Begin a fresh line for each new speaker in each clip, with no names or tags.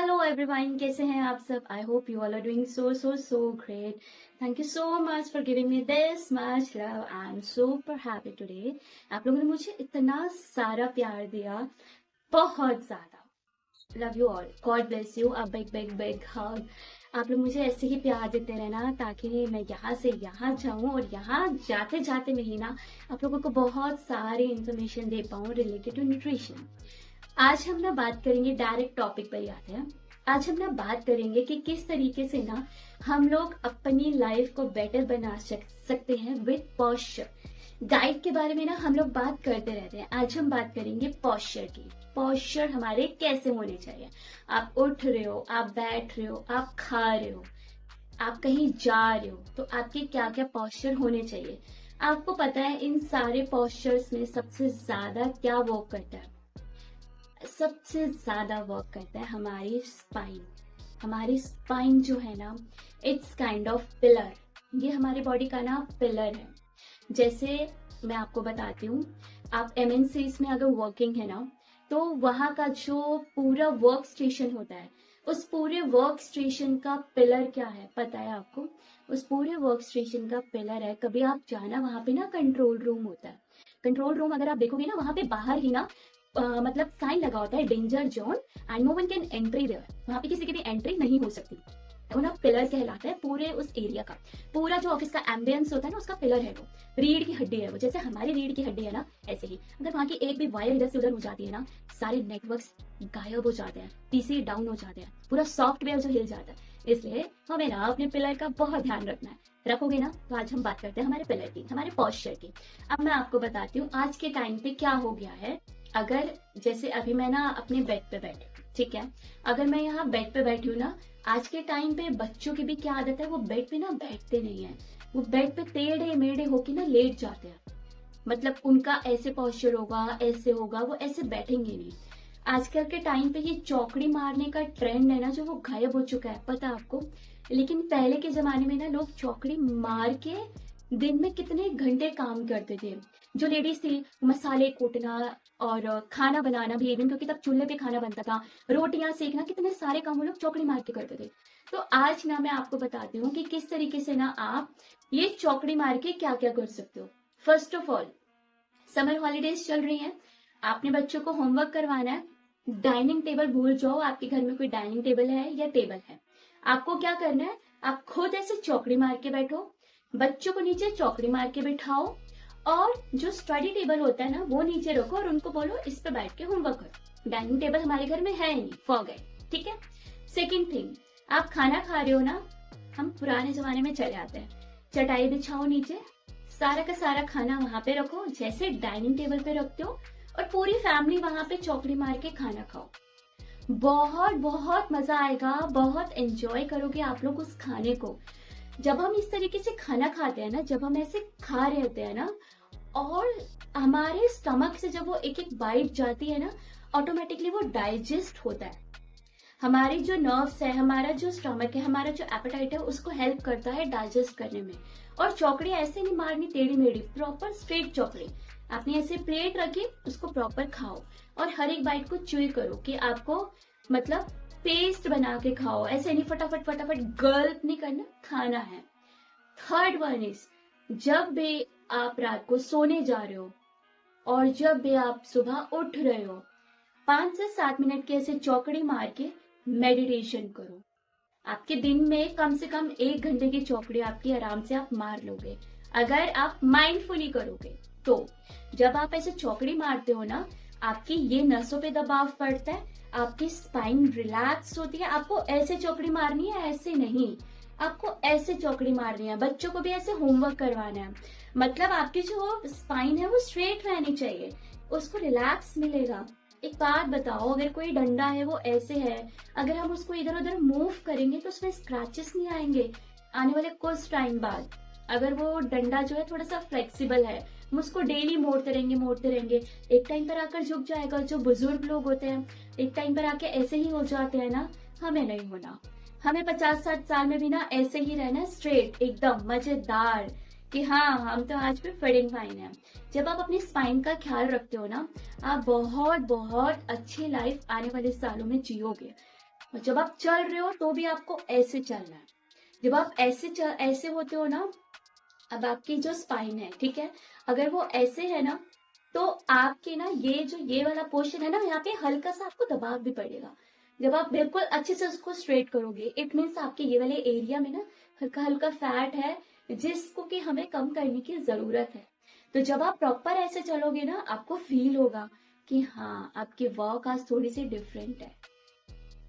Hello everyone, कैसे हैं आप सब? I hope you all are doing so great. Thank you so much for giving me this much love. I am super happy today. आप लोगों ने मुझे इतना सारा प्यार दिया, बहुत ज्यादा. Love you all. God bless you. A big big big हग. आप लोग मुझे ऐसे ही प्यार देते रहना ताकि मैं यहाँ से यहाँ जाऊँ और यहाँ जाते जाते में ही ना आप लोगों को बहुत सारी इंफॉर्मेशन दे पाऊँ रिलेटेड टू न्यूट्रिशन. आज हम ना बात करेंगे, डायरेक्ट टॉपिक पर ही आते हैं. आज हम ना बात करेंगे कि किस तरीके से ना हम लोग अपनी लाइफ को बेटर बना सकते हैं विद पॉस्चर. डाइट के बारे में ना हम लोग बात करते रहते हैं. आज हम बात करेंगे पॉस्चर की. पॉस्चर हमारे कैसे होने चाहिए. आप उठ रहे हो, आप बैठ रहे हो, आप खा रहे हो, आप कहीं जा रहे हो, तो आपके क्या क्या पॉस्चर होने चाहिए. आपको पता है इन सारे पॉस्चर्स में सबसे ज्यादा क्या वर्क करता है? सबसे ज्यादा वर्क करता है हमारी स्पाइन. हमारी स्पाइन जो है ना, इट्स काइंड ऑफ पिलर. ये हमारी बॉडी का ना पिलर है. जैसे मैं आपको बताती हूँ, आप एमएनसीज में अगर वर्किंग है ना, तो वहां का जो पूरा वर्क स्टेशन होता है, उस पूरे वर्क स्टेशन का पिलर क्या है पता है आपको? उस पूरे वर्क स्टेशन का पिलर है, कभी आप जाना वहां पे ना कंट्रोल रूम होता है. कंट्रोल रूम अगर आप देखोगे ना, वहां पे बाहर ही ना मतलब साइन लगा होता है, danger zone and no one can entry there. वहां पे किसी की भी एंट्री नहीं हो सकती. वो ना पिलर कहलाता है पूरे उस एरिया का. पूरा जो ऑफिस का एम्बियंस होता है ना, उसका पिलर है वो. रीढ़ की हड्डी है वो. जैसे हमारी रीढ़ की हड्डी है ना, ऐसे ही अगर वहां की एक भी वायर इधर से उधर हो जाती है ना, सारे नेटवर्क्स गायब हो जाते हैं, पीसी डाउन हो जाते हैं, पूरा सॉफ्टवेयर जो हिल जाता है. इसलिए हमें ना अपने पिलर का बहुत ध्यान रखना है. रखोगे ना, तो आज हम बात करते हैं हमारे पिलर की, हमारे पॉस्चर की. अब मैं आपको बताती हूँ आज के टाइम पे क्या हो गया है. अगर जैसे अभी मैं ना अपने बेड पे बैठी हूँ, ठीक है, अगर मैं यहाँ बेड पे बैठी हूँ ना, आज के टाइम पे बच्चों की भी क्या आदत है, वो बेड पे ना बैठते नहीं है. वो बेड पे टेढ़े मेढ़े होके ना लेट जाते हैं. मतलब उनका ऐसे पॉस्चर होगा, ऐसे होगा, वो ऐसे बैठेंगे नहीं. आजकल के टाइम पे ये चौकड़ी मारने का ट्रेंड है ना, जो वो गायब हो चुका है, पता आपको? लेकिन पहले के जमाने में ना लोग चौकड़ी मार के दिन में कितने घंटे काम करते थे. जो लेडीज थी, मसाले कूटना और खाना बनाना भी इवन, क्योंकि तब चूल्हे पे खाना बनता था, रोटियां सेकना, कितने सारे काम वो लोग चौकड़ी मार के करते थे. तो आज ना मैं आपको बताती हूँ कि किस तरीके से ना आप ये चौकड़ी मार के क्या क्या कर सकते हो. First of all, summer holidays चल रही हैं, आपने बच्चों को होमवर्क करवाना है. डाइनिंग टेबल भूल जाओ, आपके घर में कोई डाइनिंग टेबल है या टेबल है. आपको क्या करना है, आप खुद ऐसे चौकड़ी मार के बैठो, बच्चों को नीचे चौकड़ी मार के बिठाओ, और जो स्टडी टेबल होता है ना, वो नीचे रखो और उनको बोलो इस पे बैठ के होमवर्क करो. डाइनिंग टेबल हमारे घर में है नहीं, फॉरगेट. ठीक है. सेकेंड थिंग, आप खाना खा रहे हो ना, हम पुराने जमाने में चले आते हैं. चटाई बिछाओ नीचे, सारा का सारा खाना वहां पे रखो जैसे डाइनिंग टेबल पे रखते हो, और पूरी फैमिली वहां पे चौकड़ी मार के खाना खाओ. बहुत बहुत मजा आएगा, बहुत एंजॉय करोगे आप लोग उस खाने को. जब हम इस तरीके से खाना खाते हैं ना, जब हम ऐसे खा रहे होते हैं ना, और हमारे स्टमक से जब वो एक एक बाइट जाती है ना, ऑटोमेटिकली वो डाइजेस्ट होता है. हमारी जो नर्व्स है, हमारा जो स्टमक है, हमारा जो एपेटाइट है, उसको हेल्प करता है डाइजेस्ट करने में. और चौकड़ी ऐसे नहीं मारनी टेढ़ी मेढ़ी, प्रॉपर स्ट्रेट चौकड़ी. आपने ऐसे प्लेट रखी, उसको प्रॉपर खाओ और हर एक बाइट को च्यूई करो कि आपको मतलब पेस्ट बना के खाओ. ऐसे नहीं फटाफट फटाफट गल्प नहीं करना, खाना है. थर्ड वन इज, जब भी आप रात को सोने जा रहे हो और जब भी आप सुबह उठ रहे हो, 5 से 7 मिनट के ऐसे चौकड़ी मार के मेडिटेशन करो. आपके दिन में कम से कम 1 घंटे की चौकड़ी आपकी आराम से आप मार लोगे, अगर आप माइंडफुली करोगे तो. जब आप ऐसे चौकड़ी मारते हो ना, आपकी ये नसों पे दबाव पड़ता है, आपकी स्पाइन रिलैक्स होती है. आपको ऐसे चौकड़ी मारनी है, ऐसे नहीं, आपको ऐसे चौकड़ी मारनी है. बच्चों को भी ऐसे होमवर्क करवाना है. मतलब आपकी जो स्पाइन है वो स्ट्रेट रहनी चाहिए, उसको रिलैक्स मिलेगा. एक बात बताओ, अगर कोई डंडा है वो ऐसे है, अगर हम उसको इधर उधर मूव करेंगे तो उसमें स्क्रैचेस नहीं आएंगे आने वाले कुछ टाइम बाद. अगर वो डंडा जो है थोड़ा सा फ्लेक्सिबल है, हम उसको डेली मोड़ते रहेंगे, एक टाइम पर आकर झुक जाएगा. जो बुजुर्ग लोग होते हैं, एक टाइम पर आके ऐसे ही हो जाते हैं ना. हमें नहीं होना. हमें 50-60 साल में भी ना ऐसे ही रहना, स्ट्रेट एकदम मजेदार, कि हाँ हम तो आज भी फिट एंड फाइन है. जब आप अपनी स्पाइन का ख्याल रखते हो ना, आप बहुत बहुत अच्छी लाइफ आने वाले सालों में जियोगे. और जब आप चल रहे हो तो भी आपको ऐसे चलना है। जब आप ऐसे होते हो ना, अब आपकी जो स्पाइन है, ठीक है, अगर वो ऐसे है ना, तो आपके ना ये वाला पोर्शन है ना, यहाँ पे हल्का सा आपको दबाव भी पड़ेगा। जब आप बिल्कुल अच्छे से उसको स्ट्रेट करोगे, इट मीन्स आपके ये वाले एरिया में ना हल्का हल्का फैट है, जिसको कि हमें कम करने की जरूरत है। तो जब आप प्रॉपर ऐसे चलोगे ना, आपको फील होगा कि हाँ, आपकी वॉक आज थोड़ी सी डिफरेंट है।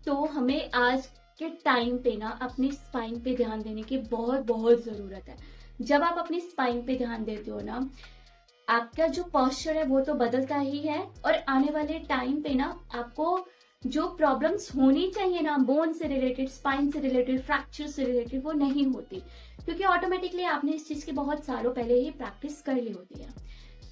तो हमें आज के टाइम पे ना अपनी स्पाइन पे ध्यान देने की बहुत बहुत जरूरत है। जब आप अपनी स्पाइन पे ध्यान देते हो ना, आपका जो पॉस्चर है वो तो बदलता ही है, और आने वाले टाइम पे ना आपको जो प्रॉब्लम्स होनी चाहिए ना, बोन से रिलेटेड, स्पाइन से रिलेटेड, फ्रैक्चर से रिलेटेड, वो नहीं होती, क्योंकि ऑटोमेटिकली आपने इस चीज की बहुत सालों पहले ही प्रैक्टिस कर ली होती है।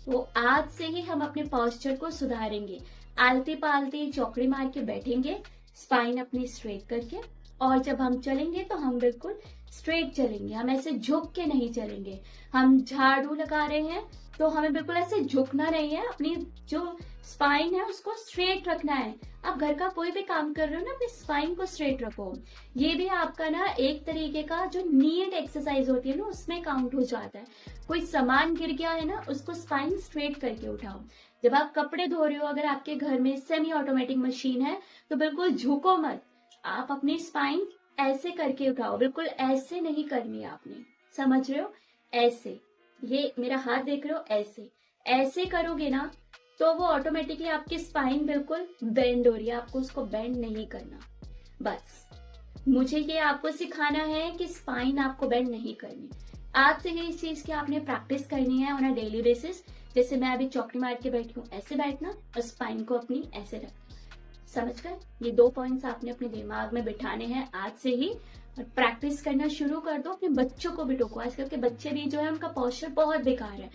तो आज से ही हम अपने पॉस्चर को सुधारेंगे, आलती पालती चौकड़ी मार के बैठेंगे, स्पाइन अपनी स्ट्रेट करके, और जब हम चलेंगे तो हम बिल्कुल स्ट्रेट चलेंगे, हम ऐसे झुक के नहीं चलेंगे। हम झाड़ू लगा रहे हैं तो हमें बिल्कुल ऐसे झुकना नहीं है, अपनी जो स्पाइन है उसको स्ट्रेट रखना है। आप घर का कोई भी काम कर रहे हो ना, अपनी स्पाइन को स्ट्रेट रखो। ये भी आपका ना एक तरीके का जो नीड एक्सरसाइज होती है ना, उसमें काउंट हो जाता है। कोई सामान गिर गया है ना, उसको स्पाइन स्ट्रेट करके उठाओ। जब आप कपड़े धो रहे हो, अगर आपके घर में सेमी ऑटोमेटिक मशीन है, तो बिल्कुल झुको मत, आप अपनी स्पाइन ऐसे करके उठाओ, बिल्कुल ऐसे नहीं करनी है आपने, समझ रहे हो? ऐसे, ये मेरा हाथ देख रहे हो, ऐसे ऐसे करोगे ना, तो वो ऑटोमेटिकली आपकी स्पाइन बिल्कुल बेंड हो रही है, आपको उसको बेंड नहीं करना। बस मुझे ये आपको सिखाना है कि स्पाइन आपको बेंड नहीं करनी। आज से ही इस चीज की आपने प्रैक्टिस करनी है ऑन अ डेली बेसिस। जैसे मैं अभी चौकड़ी मार के बैठी हूँ, ऐसे बैठना और स्पाइन को अपनी ऐसे रखना। समझ गए? ये 2 पॉइंट्स आपने अपने दिमाग में बिठाने हैं आज से ही, और प्रैक्टिस करना शुरू कर दो। अपने बच्चों को भी टोको, आजकल के बच्चे भी जो है उनका पोस्चर बहुत बेकार है,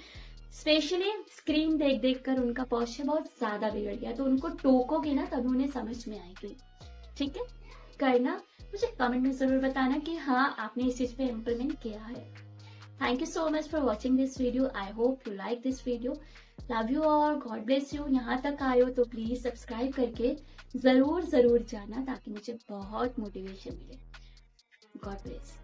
स्पेशली स्क्रीन देख देख कर उनका पोस्चर बहुत ज्यादा बिगड़ गया। तो उनको टोकोगे ना, तब उन्हें समझ में आएगी। ठीक है, करना। मुझे कमेंट में जरूर बताना कि हाँ, आपने इस चीज पे इम्प्लीमेंट किया है। Thank you so much for watching this video. I hope you like this video. Love you और गॉड ब्लेस यू। यहाँ तक आए हो तो प्लीज सब्सक्राइब करके जरूर जरूर जाना, ताकि मुझे बहुत मोटिवेशन मिले। God bless.